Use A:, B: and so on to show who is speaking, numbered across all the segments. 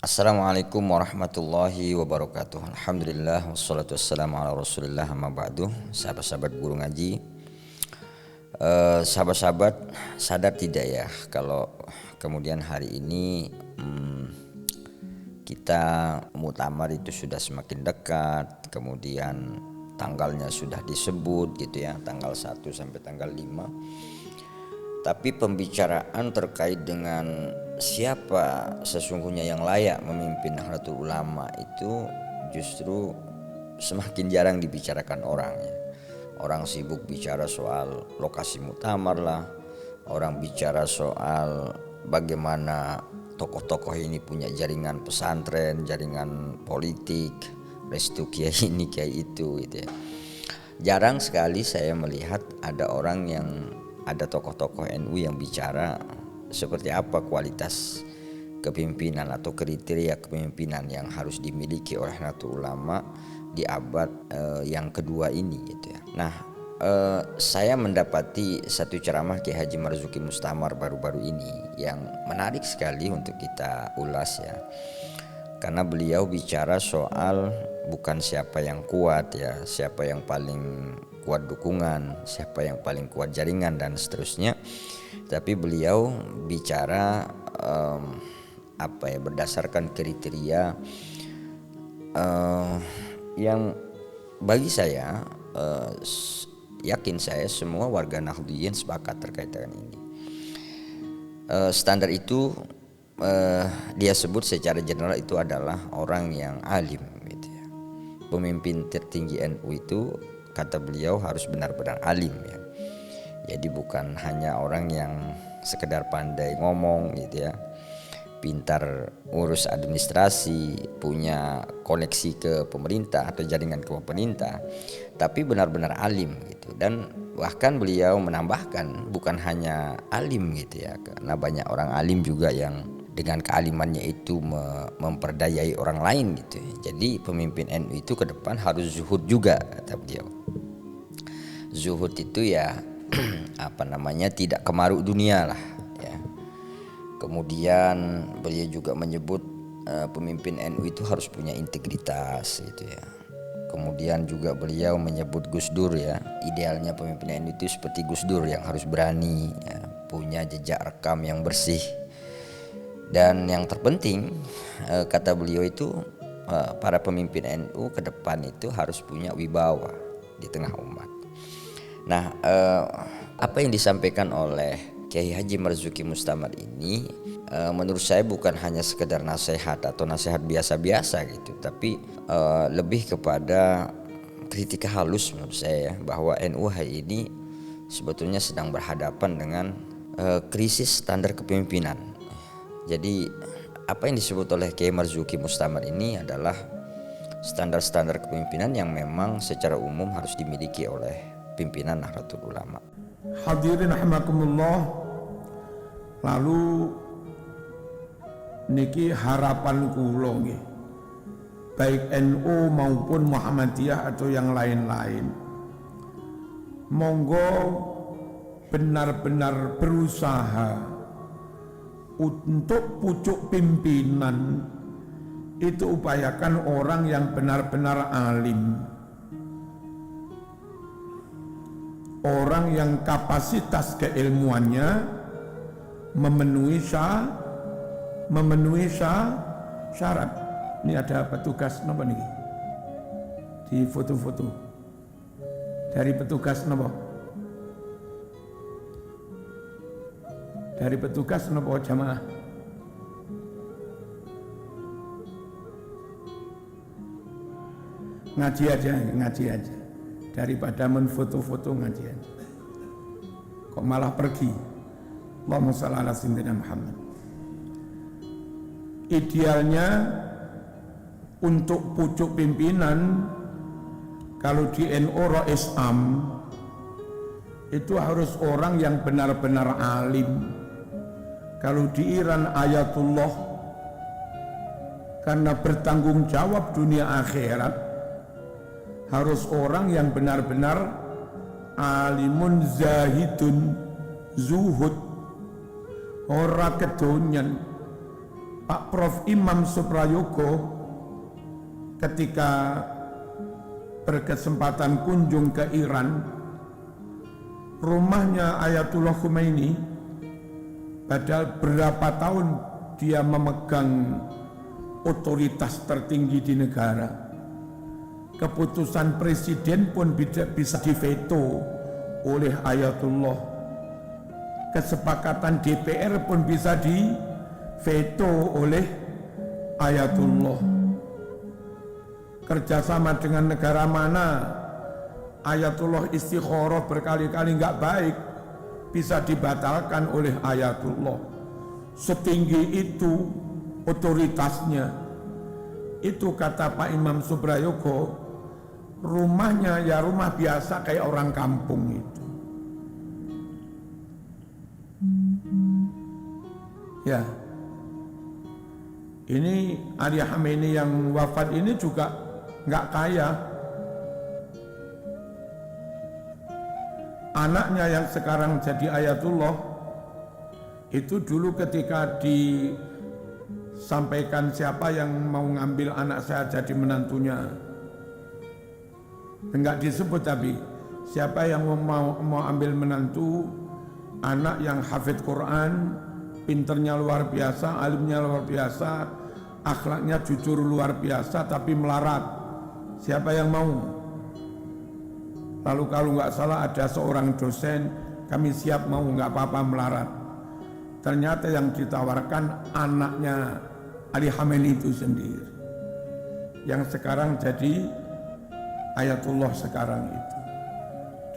A: Assalamualaikum warahmatullahi wabarakatuh. Alhamdulillah wassalatu wassalamu ala rasulillah amma ba'du. Sahabat-sahabat guru ngaji, sahabat-sahabat sadar tidak ya kalau kemudian hari ini kita muktamar itu sudah semakin dekat, kemudian tanggalnya sudah disebut gitu ya, tanggal 1 sampai tanggal 5. Tapi pembicaraan terkait dengan siapa sesungguhnya yang layak memimpin Nahdlatul Ulama itu justru semakin jarang dibicarakan orang ya. Orang sibuk bicara soal lokasi muktamar lah, orang bicara soal bagaimana tokoh-tokoh ini punya jaringan pesantren, jaringan politik, restu kiai ini kiai itu gitu ya. Jarang sekali saya melihat ada tokoh-tokoh NU yang bicara seperti apa kualitas kepemimpinan atau kriteria kepemimpinan yang harus dimiliki oleh Nahdlatul Ulama di abad yang kedua ini gitu ya. Nah, saya mendapati satu ceramah Kiai Haji Marzuki Mustamar baru-baru ini yang menarik sekali untuk kita ulas ya. Karena beliau bicara soal bukan siapa yang kuat ya, siapa yang paling kuat dukungan, siapa yang paling kuat jaringan dan seterusnya. Tapi beliau bicara berdasarkan kriteria yang bagi saya yakin saya semua warga Nahdliyin sepakat terkait dengan ini. Standar itu dia sebut secara general itu adalah orang yang alim gitu ya. Pemimpin tertinggi NU itu kata beliau harus benar-benar alim ya. Jadi bukan hanya orang yang sekedar pandai ngomong gitu ya, pintar urus administrasi, punya koneksi ke pemerintah atau jaringan ke pemerintah, tapi benar-benar alim gitu. Dan bahkan beliau menambahkan bukan hanya alim gitu ya, karena banyak orang alim juga yang dengan kealimannya itu memperdayai orang lain gitu. Jadi pemimpin NU itu ke depan harus zuhud juga kata beliau. Zuhud itu ya tidak kemaruk dunia lah ya. Kemudian beliau juga menyebut pemimpin NU itu harus punya integritas gitu ya. Kemudian juga beliau menyebut Gus Dur ya, idealnya pemimpin NU itu seperti Gus Dur yang harus berani ya, punya jejak rekam yang bersih. Dan yang terpenting kata beliau itu para pemimpin NU ke depan itu harus punya wibawa di tengah umat. Nah, apa yang disampaikan oleh Kiai Haji Marzuki Mustamar ini menurut saya bukan hanya sekedar nasihat atau nasihat biasa-biasa gitu, tapi lebih kepada kritik halus menurut saya bahwa NU hari ini sebetulnya sedang berhadapan dengan krisis standar kepemimpinan. Jadi apa yang disebut oleh Kiai Marzuki Mustamar ini adalah standar-standar kepemimpinan yang memang secara umum harus dimiliki oleh pimpinan Nahdlatul Ulama.
B: Hadirin rahimakumullah. Lalu niki harapan kula nggih, baik NU maupun Muhammadiyah atau yang lain-lain, monggo benar-benar berusaha untuk pucuk pimpinan itu upayakan orang yang benar-benar alim, orang yang kapasitas keilmuannya memenuhi syarat. Ini ada petugas napa niki? Di foto-foto. Dari petugas napa? Dari petugas napa jamaah? Ngaji aja. Daripada menfoto-foto ngaji aja. Kok malah pergi? Allahumma shalli ala sayyidina Muhammad. Idealnya untuk pucuk pimpinan kalau di NU Rais Am itu harus orang yang benar-benar alim. Kalau di Iran Ayatullah, karena bertanggung jawab dunia akhirat, harus orang yang benar-benar alimun zahidun zuhud, ora kedonyan, Pak Prof Imam Suprayogo ketika berkesempatan kunjung ke Iran, rumahnya Ayatullah Khomeini, padahal berapa tahun dia memegang otoritas tertinggi di negara, keputusan presiden pun bisa diveto oleh Ayatullah, kesepakatan DPR pun bisa diveto oleh Ayatullah. Kerjasama dengan negara mana Ayatullah istikharah berkali-kali nggak baik, bisa dibatalkan oleh Ayatullah. Setinggi itu otoritasnya. Itu kata Pak Imam Suprayogo, rumahnya ya rumah biasa kayak orang kampung itu. Ya, ini Ali Khamenei yang wafat ini juga nggak kaya. Anaknya yang sekarang jadi Ayatullah itu dulu ketika disampaikan siapa yang mau ngambil anak saya jadi menantunya, enggak disebut, tapi siapa yang mau ambil menantu anak yang hafidz Quran, pinternya luar biasa, alimnya luar biasa, akhlaknya jujur luar biasa, tapi melarat. Siapa yang mau? Lalu kalau nggak salah ada seorang dosen, kami siap mau, nggak apa-apa melarat. Ternyata yang ditawarkan anaknya Ali Khamenei itu sendiri, yang sekarang jadi Ayatullah sekarang itu.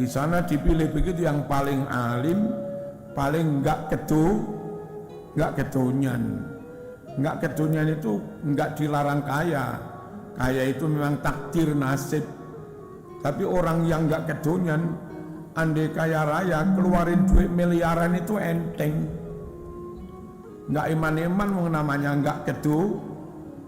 B: Di sana dipilih begitu yang paling alim, paling nggak kedonyan. Nggak kedonyan itu nggak dilarang kaya. Kaya itu memang takdir nasib. Tapi orang yang nggak kedonyan, andai kaya raya keluarin duit miliaran itu enteng. Nggak iman-iman namanya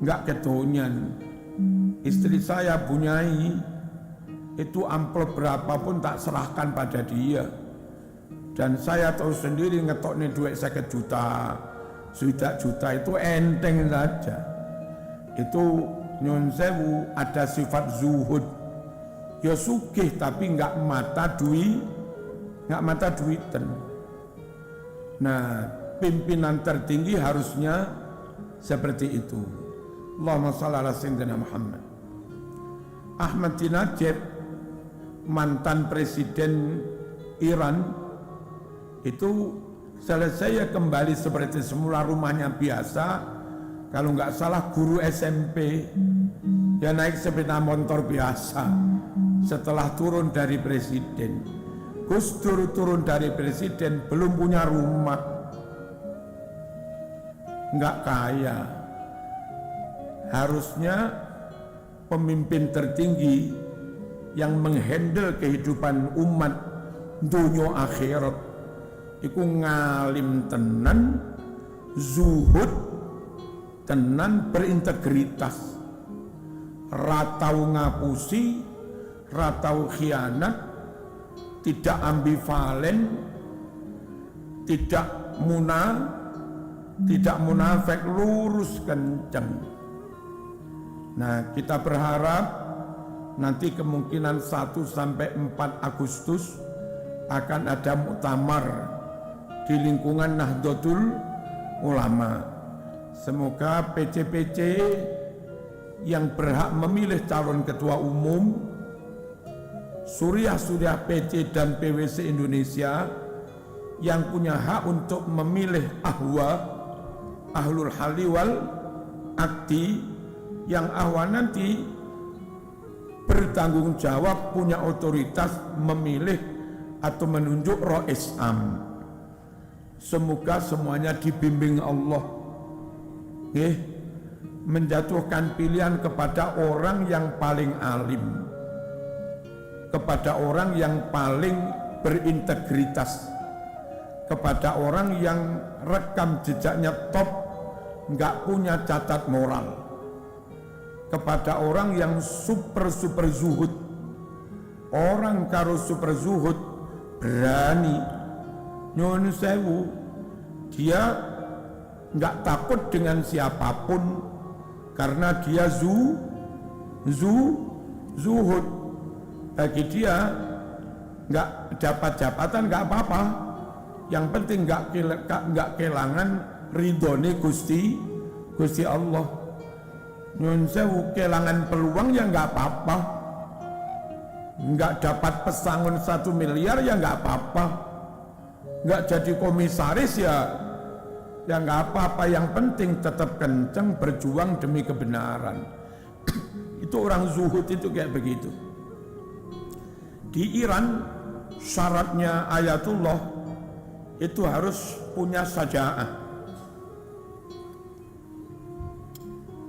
B: nggak kedonyan. Istri saya Bunyai itu amplop berapapun tak serahkan pada dia. Dan saya tahu sendiri ngetoknya duit 1 juta, juta itu enteng saja. Itu nyun sewu ada sifat zuhud. Ya sugih tapi nggak mata duiten. Nah, pimpinan tertinggi harusnya seperti itu. Allahumma shalli ala sayyidina Muhammad. Ahmadinejad, mantan presiden Iran, itu selesai kembali seperti semula, rumahnya biasa. Kalau nggak salah guru SMP, ya naik sepeda motor biasa. Setelah turun dari presiden, Gus Dur turun dari presiden belum punya rumah, nggak kaya. Harusnya pemimpin tertinggi yang menghandle kehidupan umat dunia akhirat iku ngalim tenan, zuhud tenan, berintegritas, ratau ngapusi, ratau khianat, tidak ambivalen, tidak munafik, lurus kenceng. Nah, kita berharap nanti kemungkinan 1 sampai 4 Agustus akan ada muktamar di lingkungan Nahdlatul Ulama. Semoga PC-PC yang berhak memilih calon ketua umum, suriah-suriah PC dan PWC Indonesia yang punya hak untuk memilih ahlul halli wal akdi, yang nanti bertanggung jawab, punya otoritas memilih atau menunjuk Rois Am. Semoga semuanya dibimbing Allah, menjatuhkan pilihan kepada orang yang paling alim, kepada orang yang paling berintegritas, kepada orang yang rekam jejaknya top, nggak punya cacat moral, kepada orang yang super zuhud. Orang karo super zuhud berani, nyun sewu, dia nggak takut dengan siapapun karena dia zuhud. Bagi dia nggak dapat jabatan nggak apa-apa, yang penting nggak kehilangan ridhone Gusti Allah. Nyun sewu kehilangan peluang ya nggak apa-apa, nggak dapat pesangon 1 miliar ya nggak apa-apa, nggak jadi komisaris ya nggak apa-apa, yang penting tetap kenceng berjuang demi kebenaran. Itu orang zuhud itu kayak begitu. Di Iran syaratnya Ayatullah itu harus punya syaja'ah,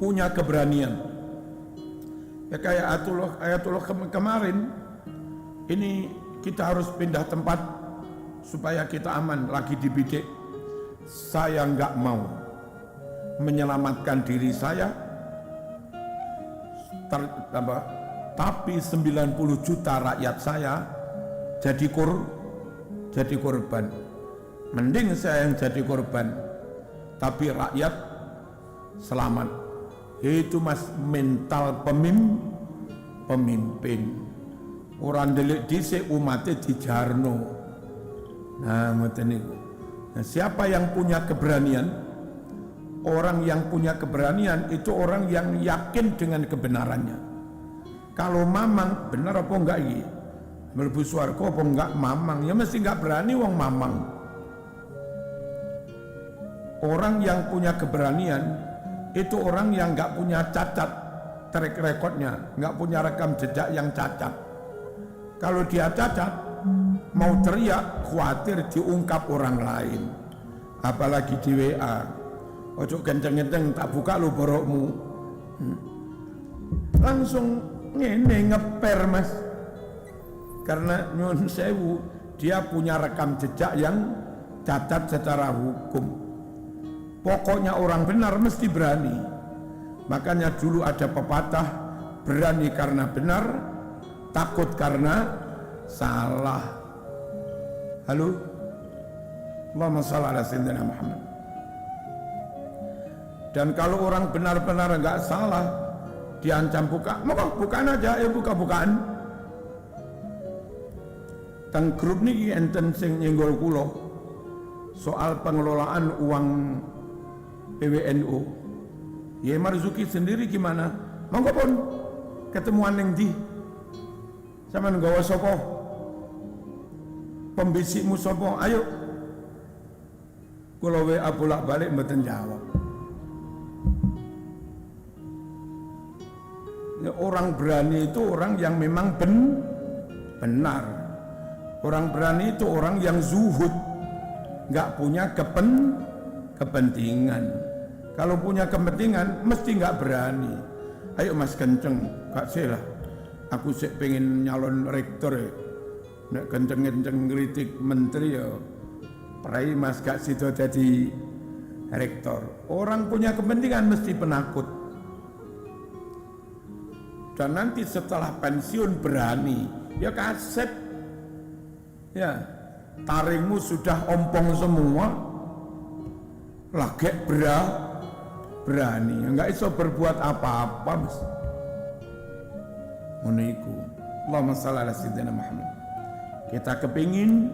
B: punya keberanian. Ya kayak Ayatullah kemarin ini, kita harus pindah tempat supaya kita aman, lagi dibidik. Saya nggak mau menyelamatkan diri saya, tapi 90 juta rakyat saya jadi korban. Mending saya yang jadi korban, tapi rakyat selamat. Itu mas mental pemimpin. Orang delik dhisik umatnya dijarno. Nah, ngoten niku. Nah, siapa yang punya keberanian? Orang yang punya keberanian itu orang yang yakin dengan kebenarannya. Kalau mamang, benar apa enggak iki? Mlebu swarga apa enggak mamang? Ya mesti enggak berani wong mamang. Orang yang punya keberanian itu orang yang enggak punya cacat track recordnya, enggak punya rekam jejak yang cacat. Kalau dia cacat, mau teriak khawatir diungkap orang lain, apalagi di WA. Ojo kenceng-kenceng tak buka lu borokmu. Langsung ngene ngeper mas, karena nyun sewu dia punya rekam jejak yang cacat secara hukum. Pokoknya orang benar mesti berani. Makanya dulu ada pepatah, berani karena benar, takut karena salah. Halo, Allahumma shalli ala sayyidina Muhammad. Dan kalau orang benar-benar enggak salah, diancam buka, maka bukaan aja, ya buka-bukaan. Teng grup niki enten sing nyenggol kula soal pengelolaan uang PWNU. Ya Marzuki sendiri gimana? Monggo pun ketemuan ning ndi? Sampeyan nggawa sapa? Pembisikmu sapa? Ayo. Kula WA bolak-balik mboten jawab. Ya, orang berani itu orang yang memang benar. Orang berani itu orang yang zuhud, nggak punya kepentingan. Kalau punya kepentingan mesti nggak berani. Ayo mas kenceng, kak lah. Aku sih pengen nyalon rektor ya. Nek kenceng-kenceng kritik menteri ya. Prai mas gak situ jadi rektor. Orang punya kepentingan mesti penakut. Dan nanti setelah pensiun berani, ya kaset, ya taringmu sudah ompong semua, lagi berani, nggak iso berbuat apa-apa, mas. Muniku, Allahumma shalli ala sayyidina Muhammad. Kita kepingin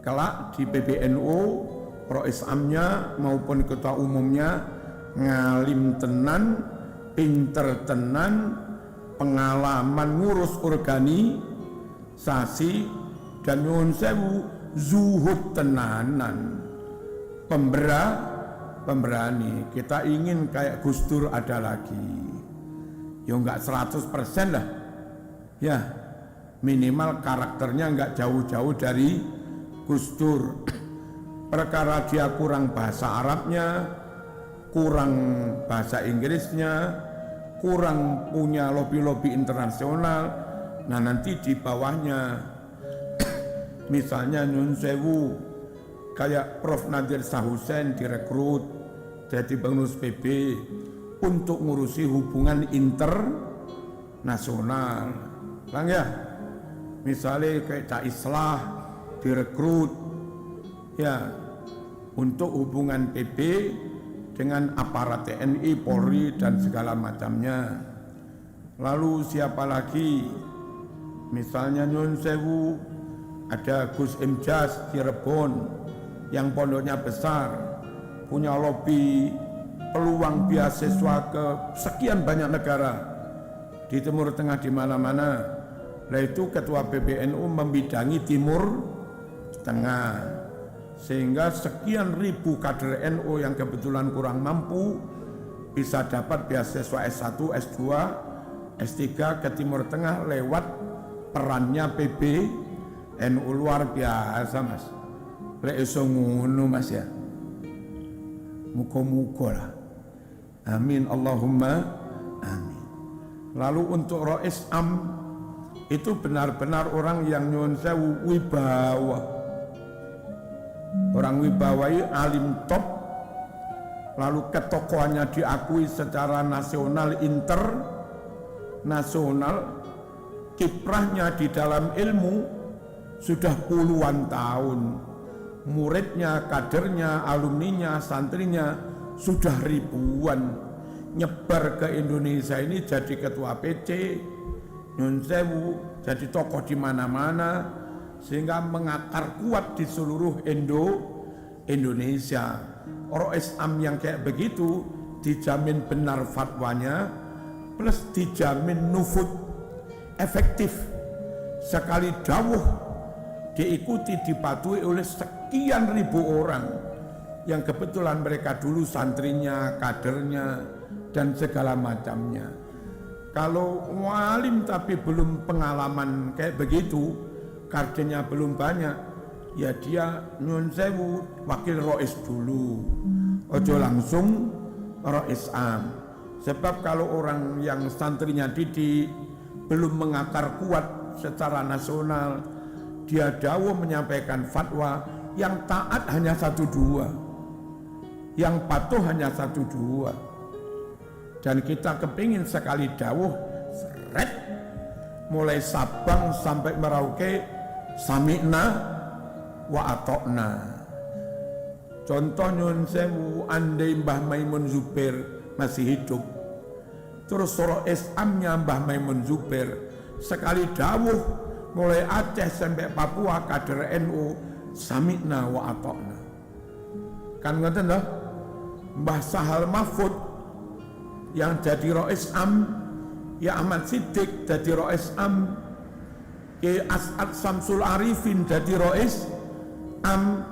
B: kelak di PBNU, Rois Amnya maupun ketua umumnya ngalim tenan, pinter tenan, pengalaman ngurus organisasi, dan nyuwun sewu zuhud tenanan, pemberani. Kita ingin kayak Gus Dur ada lagi, ya enggak 100% lah ya, minimal karakternya enggak jauh-jauh dari Gus Dur. Perkara dia kurang bahasa Arabnya, kurang bahasa Inggrisnya, kurang punya lobi-lobi internasional. Nah nanti di bawahnya misalnya nyun sewu kayak Prof. Nadir Sahusen direkrut jadi pengurus PB untuk ngurusi hubungan internasional. Lang ya, misalnya kayak Cak Islah direkrut ya untuk hubungan PB dengan aparat TNI, Polri dan segala macamnya. Lalu siapa lagi? Misalnya Nyun Sewu, ada Gus Imjas Cirebon yang pondoknya besar, punya lobi peluang beasiswa ke sekian banyak negara di Timur Tengah, di mana-mana. Nah itu ketua PBNU membidangi Timur Tengah, sehingga sekian ribu kader NU yang kebetulan kurang mampu bisa dapat beasiswa S1, S2, S3 ke Timur Tengah lewat perannya PBNU. Luar biasa Mas. Lek iso ngono Mas ya. Muga-muga lah. Amin Allahumma amin. Lalu untuk Rois Am itu benar-benar orang yang nyuwun sewu wibawa. Orang wibawa itu alim top, lalu ketokohannya diakui secara nasional, internasional, kiprahnya di dalam ilmu sudah puluhan tahun, muridnya, kadernya, alumninya, santrinya sudah ribuan, nyebar ke Indonesia ini jadi ketua PC, nyun sewu, jadi tokoh di mana-mana, sehingga mengakar kuat di seluruh Indonesia. Rois Am yang kayak begitu dijamin benar fatwanya, plus dijamin nufud, efektif. Sekali dawuh diikuti, dipatuhi oleh sekian ribu orang yang kebetulan mereka dulu santrinya, kadernya, dan segala macamnya. Kalau walim tapi belum pengalaman kayak begitu, kadernya belum banyak, ya dia nyun sewu wakil rois dulu, ojo langsung rois am. Sebab kalau orang yang santrinya didik belum mengakar kuat secara nasional, dia dawuh menyampaikan fatwa, yang taat hanya 1-2, yang patuh hanya 1-2. Dan kita kepingin sekali dawuh seret, mulai Sabang sampai Merauke, sami'na wa atokna. Contoh nyun sewu, andai Mbah Maimun Zubair masih hidup, terus Rois Amnya Mbah Maimun Zubair sekali dawuh mulai Aceh sampai Papua, kader NU, sami'na wa atokna. Kan ngoten loh. Mbah Sahal Mahfud yang jadi Rois Am, ya Ahmad Siddiq jadi Rois Am, Kiai As'ad Samsul Arifin jadi Rois Am,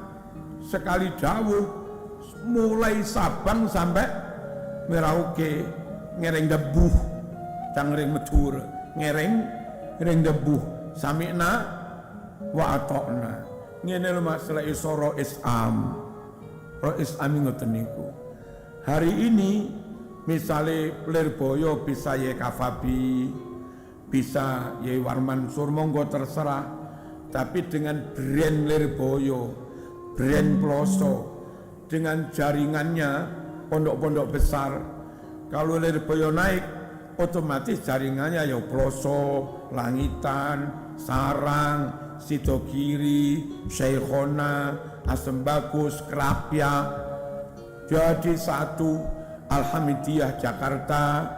B: sekali dawuh mulai Sabang sampai Merauke, ngereng debuh, cangring medur, ngereng debuh, sami'na wa atokna. Ngene lho masalah iso Rois Am. Rois Am ngoten niku. Hari ini misalnya Lirboyo bisa Ye Kafabi, bisa Ye Warman Surmonggo, terserah, tapi dengan brand Lirboyo, brand Ploso, dengan jaringannya pondok-pondok besar. Kalau Lirboyo naik, otomatis jaringannya ya Ploso, Langitan, Sarang, Sidogiri, Syekhona, Asem Bagus, Kerapia, jadi satu. Alhamdulillah Jakarta,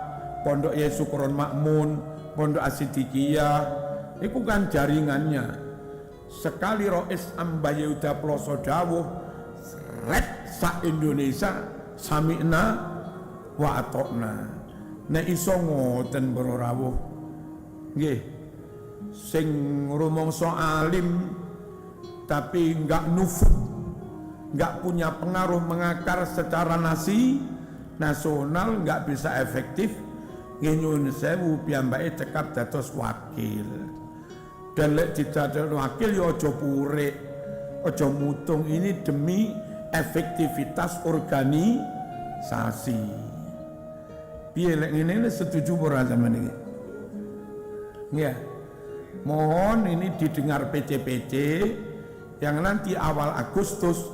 B: Pondok Yesukuron Makmun, Pondok Asidikiyah, itu kan jaringannya. Sekali Rois Am Baye Uda Ploso dawuh, seret sak Indonesia, sami'na wa atokna. Nek iso ngoten bro rawuh, nggih, sing rumangsa alim tapi enggak nufud, enggak punya pengaruh mengakar secara nasional, enggak bisa efektif, nyuwun sewu piyambake cekap dados wakil. Dan lek didadekno wakil ya aja purik, aja mutung, ini demi efektivitas organisasi. Piye lek ngene setuju ora sampeyan iki? Ya. Mohon ini didengar PC-PC yang nanti awal Agustus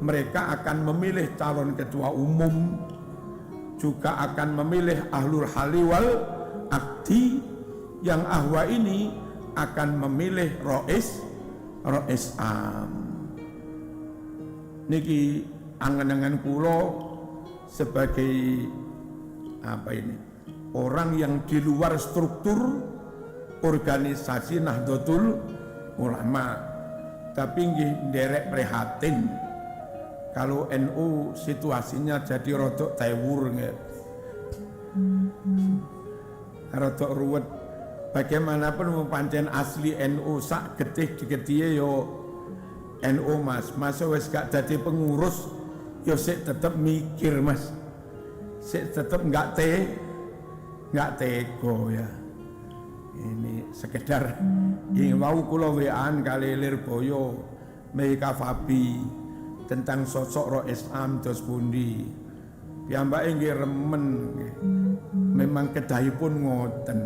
B: mereka akan memilih calon ketua umum, juga akan memilih ahlul hali wal akdi, yang ahwa ini akan memilih Rois Am. Niki angen-angen kula sebagai orang yang di luar struktur organisasi Nahdlatul Ulama, tapi nggih nderek prihatin kalau NU situasinya jadi rodok tewur nggih. Rodok ruwet. Bagaimanapun pancen asli NU sak getih-getih yo NU Mas. Masa wis gak dadi pengurus yo sik tetep mikir Mas. Sik tetep nggak tego ya. Ini sekedar ini mau kula wean kali Lirboyo Meka Fabi tentang sosok Roh Islam dos pundi. Piyambake nggih remen nggih. Memang kedahipun ngoten.